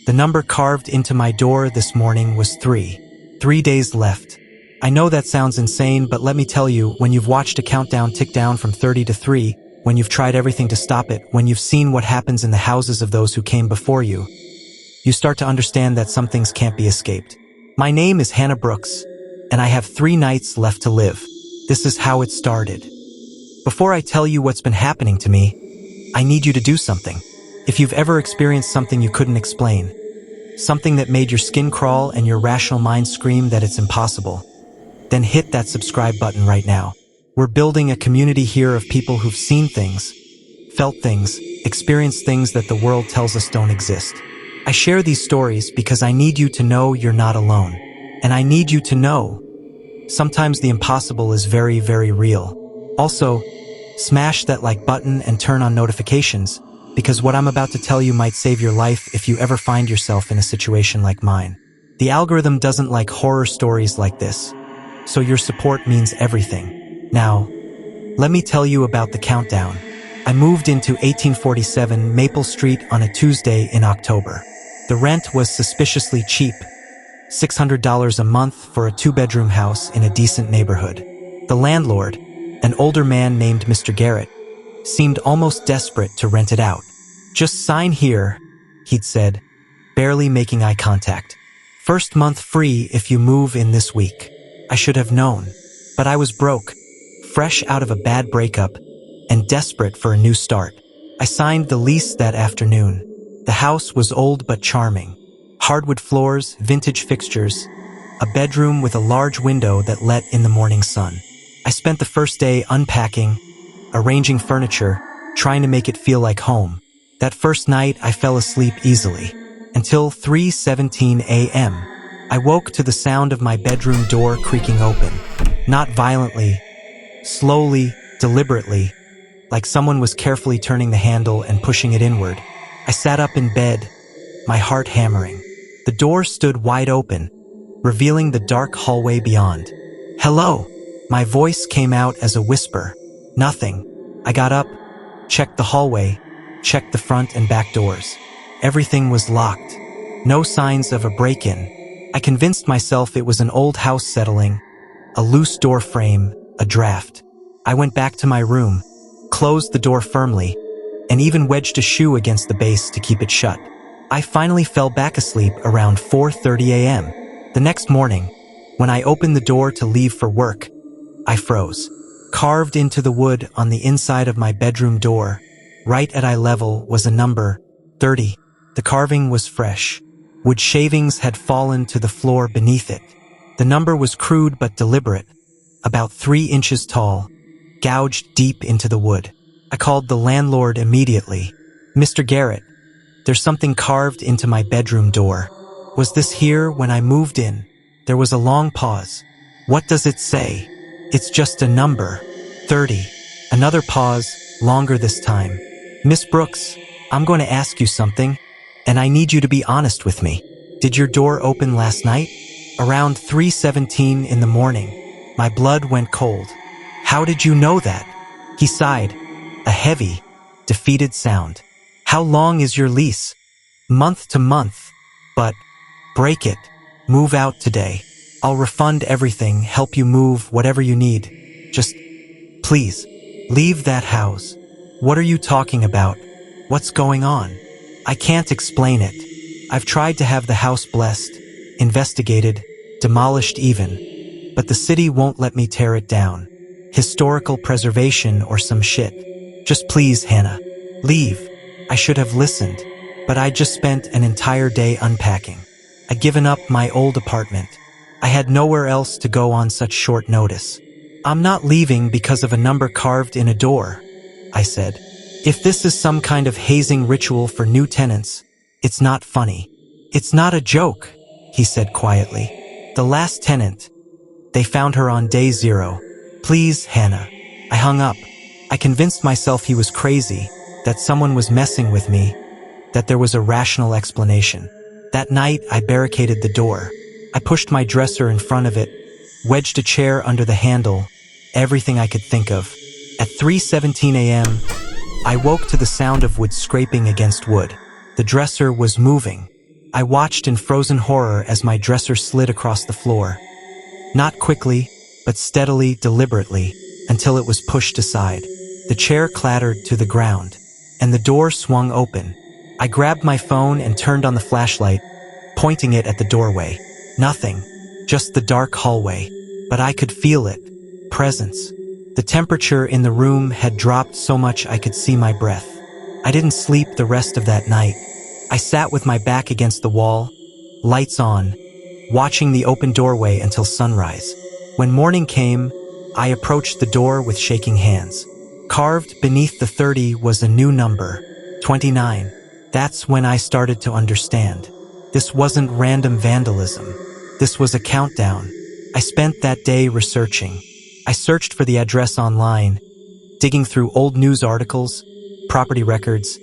The number carved into my door this morning was 3. 3 days left. I know that sounds insane, but let me tell you, when you've watched a countdown tick down from 30 to 3, when you've tried everything to stop it, when you've seen what happens in the houses of those who came before you, you start to understand that some things can't be escaped. My name is Hannah Brooks, and I have 3 nights left to live. This is how it started. Before I tell you what's been happening to me, I need you to do something. If you've ever experienced something you couldn't explain, something that made your skin crawl and your rational mind scream that it's impossible, then hit that subscribe button right now. We're building a community here of people who've seen things, felt things, experienced things that the world tells us don't exist. I share these stories because I need you to know you're not alone. And I need you to know, sometimes the impossible is very, very real. Also, smash that like button and turn on notifications, because what I'm about to tell you might save your life if you ever find yourself in a situation like mine. The algorithm doesn't like horror stories like this, so your support means everything. Now, let me tell you about the countdown. I moved into 1847 Maple Street on a Tuesday in October. The rent was suspiciously cheap, $600 a month for a 2-bedroom house in a decent neighborhood. The landlord, an older man named Mr. Garrett, seemed almost desperate to rent it out. "Just sign here," he'd said, barely making eye contact. "First month free if you move in this week." I should have known, but I was broke, fresh out of a bad breakup, and desperate for a new start. I signed the lease that afternoon. The house was old but charming. Hardwood floors, vintage fixtures, a bedroom with a large window that let in the morning sun. I spent the first day unpacking, arranging furniture, trying to make it feel like home. That first night, I fell asleep easily. Until 3:17 a.m. I woke to the sound of my bedroom door creaking open. Not violently, slowly, deliberately, like someone was carefully turning the handle and pushing it inward. I sat up in bed, my heart hammering. The door stood wide open, revealing the dark hallway beyond. "Hello!" My voice came out as a whisper. Nothing. I got up, checked the hallway, checked the front and back doors. Everything was locked. No signs of a break-in. I convinced myself it was an old house settling, a loose door frame, a draft. I went back to my room, closed the door firmly, and even wedged a shoe against the base to keep it shut. I finally fell back asleep around 4:30 a.m. The next morning, when I opened the door to leave for work, I froze. Carved into the wood on the inside of my bedroom door, right at eye level, was a number, 30. The carving was fresh. Wood shavings had fallen to the floor beneath it. The number was crude but deliberate, about 3 inches tall, gouged deep into the wood. I called the landlord immediately. "Mr. Garrett, there's something carved into my bedroom door. Was this here when I moved in?" There was a long pause. "What does it say?" "It's just a number. 30. Another pause, longer this time. "Miss Brooks, I'm going to ask you something, and I need you to be honest with me. Did your door open last night?" Around 3:17 in the morning, my blood went cold. "How did you know that?" He sighed, a heavy, defeated sound. "How long is your lease?" "Month to month. But break it. Move out today. I'll refund everything, help you move, whatever you need. Just, please, leave that house." "What are you talking about? What's going on?" "I can't explain it. I've tried to have the house blessed, investigated, demolished even, but the city won't let me tear it down. Historical preservation or some shit. Just please, Hannah, leave." I should have listened, but I just spent an entire day unpacking. I'd given up my old apartment. I had nowhere else to go on such short notice. "I'm not leaving because of a number carved in a door," I said. "If this is some kind of hazing ritual for new tenants, it's not funny." "It's not a joke," he said quietly. "The last tenant, they found her on day 0. Please, Hannah." I hung up. I convinced myself he was crazy, that someone was messing with me, that there was a rational explanation. That night, I barricaded the door. I pushed my dresser in front of it, wedged a chair under the handle, everything I could think of. At 3:17 a.m., I woke to the sound of wood scraping against wood. The dresser was moving. I watched in frozen horror as my dresser slid across the floor. Not quickly, but steadily, deliberately, until it was pushed aside. The chair clattered to the ground, and the door swung open. I grabbed my phone and turned on the flashlight, pointing it at the doorway. Nothing, just the dark hallway. But I could feel it. Presence. The temperature in the room had dropped so much I could see my breath. I didn't sleep the rest of that night. I sat with my back against the wall, lights on, watching the open doorway until sunrise. When morning came, I approached the door with shaking hands. Carved beneath the 30 was a new number, 29. That's when I started to understand. This wasn't random vandalism. This was a countdown. I spent that day researching. I searched for the address online, digging through old news articles, property records,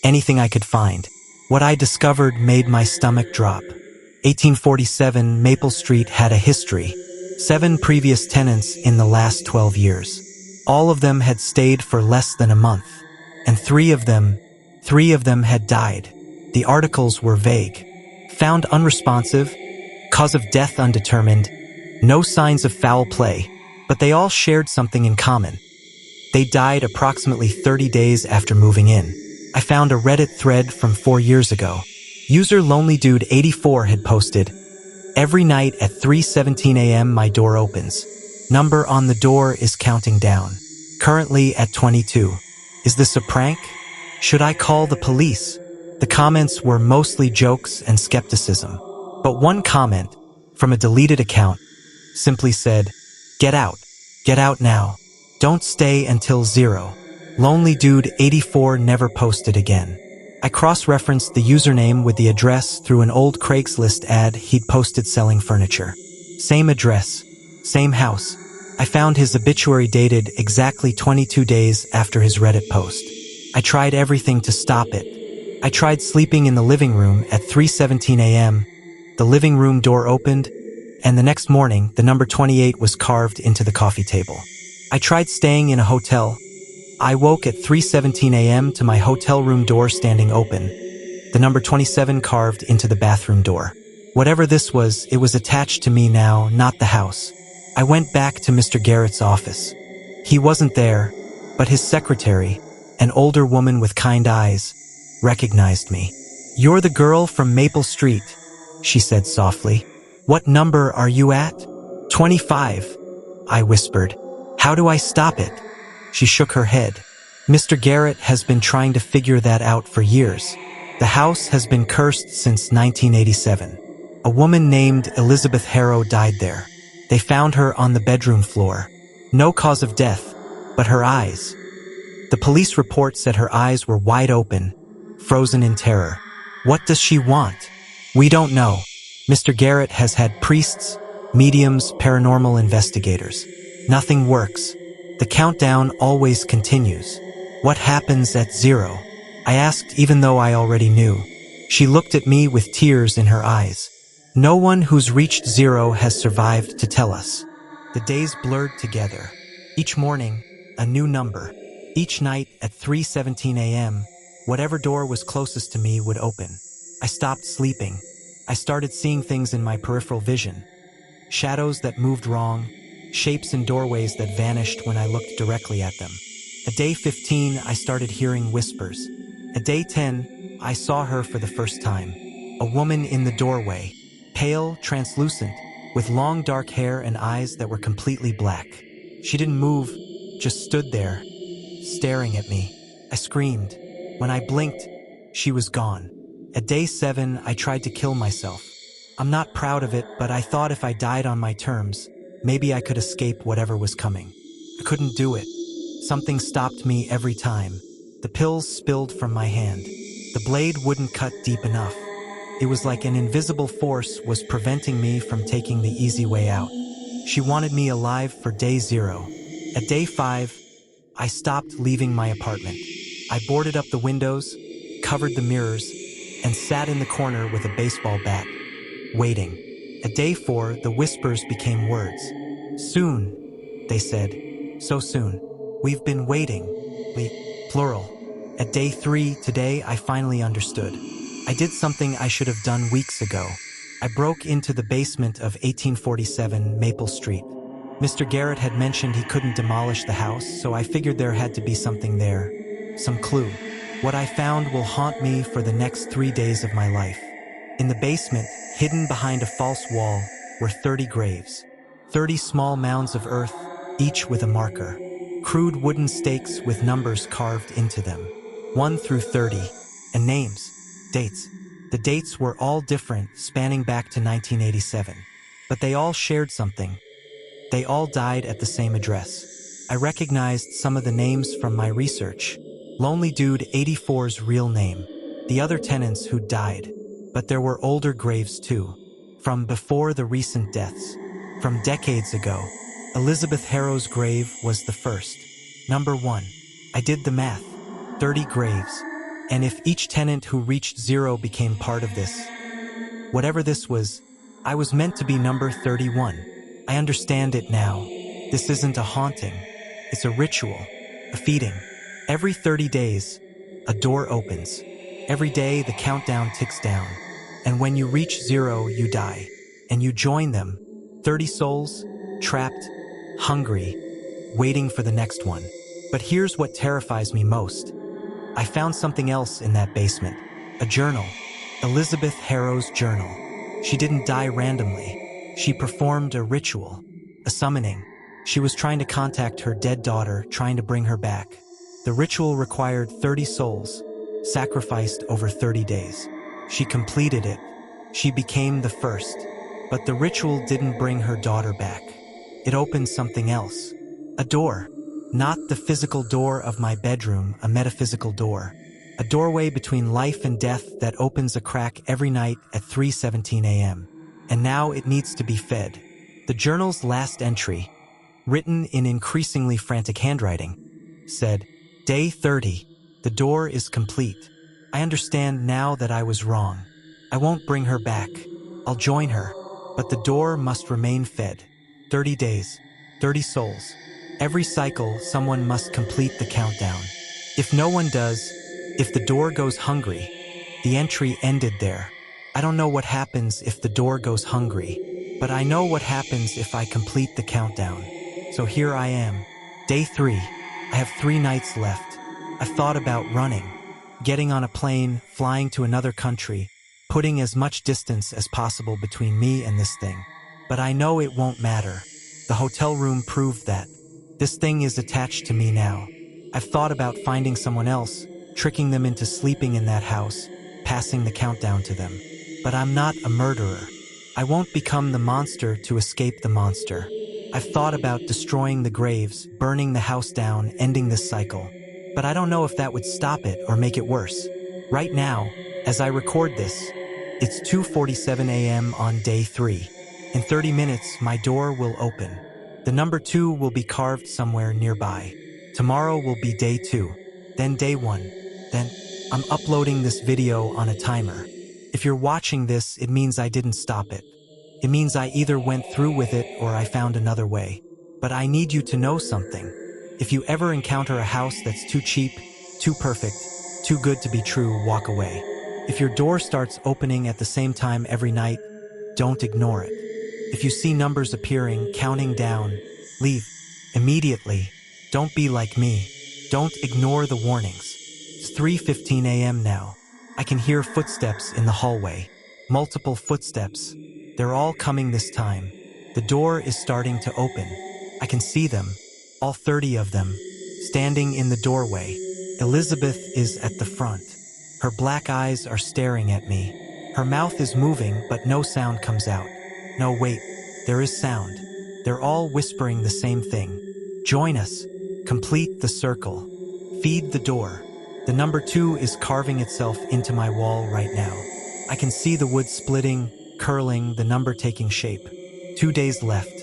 anything I could find. What I discovered made my stomach drop. 1847 Maple Street had a history. 7 previous tenants in the last 12 years. All of them had stayed for less than a month. And three of them had died. The articles were vague. Found unresponsive, cause of death undetermined, no signs of foul play, but they all shared something in common. They died approximately 30 days after moving in. I found a Reddit thread from 4 years ago. User LonelyDude84 had posted, "Every night at 3:17 a.m. my door opens. Number on the door is counting down. Currently at 22. Is this a prank? Should I call the police?" The comments were mostly jokes and skepticism. But one comment, from a deleted account, simply said, "Get out. Get out now. Don't stay until 0. LonelyDude84 never posted again. I cross-referenced the username with the address through an old Craigslist ad he'd posted selling furniture. Same address, same house. I found his obituary dated exactly 22 days after his Reddit post. I tried everything to stop it. I tried sleeping in the living room at 3:17 a.m. The living room door opened, and the next morning, the number 28 was carved into the coffee table. I tried staying in a hotel. I woke at 3:17 a.m. to my hotel room door standing open, the number 27 carved into the bathroom door. Whatever this was, it was attached to me now, not the house. I went back to Mr. Garrett's office. He wasn't there, but his secretary, an older woman with kind eyes, recognized me. "You're the girl from Maple Street," she said softly. "What number are you at?" 25, I whispered. "How do I stop it?" She shook her head. "Mr. Garrett has been trying to figure that out for years. The house has been cursed since 1987. A woman named Elizabeth Harrow died there. They found her on the bedroom floor. No cause of death, but her eyes. The police report said her eyes were wide open, frozen in terror. What does she want? We don't know. Mr. Garrett has had priests, mediums, paranormal investigators. Nothing works. The countdown always continues. What happens at 0? I asked even though I already knew. She looked at me with tears in her eyes. No one who's reached 0 has survived to tell us. The days blurred together. Each morning, a new number. Each night at 3:17 a.m., whatever door was closest to me would open. I stopped sleeping. I started seeing things in my peripheral vision. Shadows that moved wrong, shapes in doorways that vanished when I looked directly at them. At day 15, I started hearing whispers. At day 10, I saw her for the first time. A woman in the doorway, pale, translucent, with long dark hair and eyes that were completely black. She didn't move, just stood there, staring at me. I screamed. When I blinked, she was gone. At day 7, I tried to kill myself. I'm not proud of it, but I thought if I died on my terms, maybe I could escape whatever was coming. I couldn't do it. Something stopped me every time. The pills spilled from my hand. The blade wouldn't cut deep enough. It was like an invisible force was preventing me from taking the easy way out. She wanted me alive for day 0. At day 5, I stopped leaving my apartment. I boarded up the windows, covered the mirrors, and sat in the corner with a baseball bat, waiting. At day 4, the whispers became words. "Soon," they said. "So soon. We've been waiting." Plural. At day 3, today, I finally understood. I did something I should have done weeks ago. I broke into the basement of 1847 Maple Street. Mr. Garrett had mentioned he couldn't demolish the house, so I figured there had to be something there. Some clue. What I found will haunt me for the next 3 days of my life. In the basement, hidden behind a false wall, were 30 graves. 30 small mounds of earth, each with a marker. Crude wooden stakes with numbers carved into them. 1 through 30. And names. Dates. The dates were all different, spanning back to 1987. But they all shared something. They all died at the same address. I recognized some of the names from my research. Lonely Dude 84's real name. The other tenants who died. But there were older graves too. From before the recent deaths. From decades ago. Elizabeth Harrow's grave was the first. Number 1. I did the math. 30 graves. And if each tenant who reached 0 became part of this, whatever this was, I was meant to be number 31. I understand it now. This isn't a haunting. It's a ritual. A feeding. Every 30 days, a door opens. Every day, the countdown ticks down. And when you reach 0, you die. And you join them. 30 souls, trapped, hungry, waiting for the next one. But here's what terrifies me most. I found something else in that basement. A journal. Elizabeth Harrow's journal. She didn't die randomly. She performed a ritual. A summoning. She was trying to contact her dead daughter, trying to bring her back. The ritual required 30 souls, sacrificed over 30 days. She completed it. She became the first. But the ritual didn't bring her daughter back. It opened something else. A door. Not the physical door of my bedroom, a metaphysical door. A doorway between life and death that opens a crack every night at 3:17 a.m. And now it needs to be fed. The journal's last entry, written in increasingly frantic handwriting, said, Day 30. The door is complete. I understand now that I was wrong. I won't bring her back. I'll join her. But the door must remain fed. 30 days. 30 souls. Every cycle, someone must complete the countdown. If no one does, if the door goes hungry, the entry ended there. I don't know what happens if the door goes hungry, but I know what happens if I complete the countdown. So here I am. Day 3. I have 3 nights left. I've thought about running, getting on a plane, flying to another country, putting as much distance as possible between me and this thing. But I know it won't matter. The hotel room proved that. This thing is attached to me now. I've thought about finding someone else, tricking them into sleeping in that house, passing the countdown to them. But I'm not a murderer. I won't become the monster to escape the monster. I've thought about destroying the graves, burning the house down, ending this cycle. But I don't know if that would stop it or make it worse. Right now, as I record this, it's 2:47 a.m. on day 3. In 30 minutes, my door will open. The number 2 will be carved somewhere nearby. Tomorrow will be day 2, then day 1. Then, I'm uploading this video on a timer. If you're watching this, it means I didn't stop it. It means I either went through with it or I found another way. But I need you to know something. If you ever encounter a house that's too cheap, too perfect, too good to be true, walk away. If your door starts opening at the same time every night, don't ignore it. If you see numbers appearing, counting down, leave immediately. Don't be like me. Don't ignore the warnings. It's 3:15 a.m. now. I can hear footsteps in the hallway. Multiple footsteps. They're all coming this time. The door is starting to open. I can see them, all 30 of them, standing in the doorway. Elizabeth is at the front. Her black eyes are staring at me. Her mouth is moving, but no sound comes out. No, wait, there is sound. They're all whispering the same thing. Join us. Complete the circle. Feed the door. The number 2 is carving itself into my wall right now. I can see the wood splitting, curling, the number taking shape. 2 days left.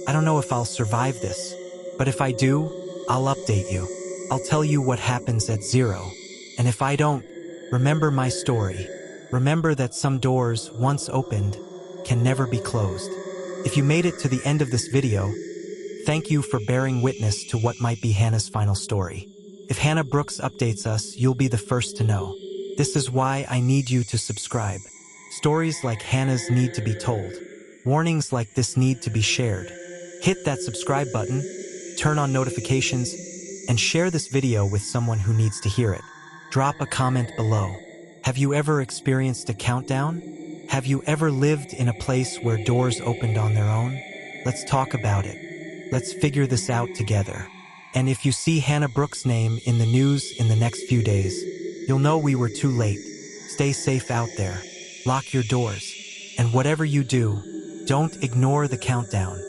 I don't know if I'll survive this, but if I do, I'll update you. I'll tell you what happens at 0. And if I don't, remember my story. Remember that some doors, once opened, can never be closed. If you made it to the end of this video, thank you for bearing witness to what might be Hannah's final story. If Hannah Brooks updates us, you'll be the first to know. This is why I need you to subscribe. Stories like Hannah's need to be told. Warnings like this need to be shared. Hit that subscribe button, turn on notifications, and share this video with someone who needs to hear it. Drop a comment below. Have you ever experienced a countdown? Have you ever lived in a place where doors opened on their own? Let's talk about it. Let's figure this out together. And if you see Hannah Brooks' name in the news in the next few days, you'll know we were too late. Stay safe out there. Lock your doors. And whatever you do, don't ignore the countdown.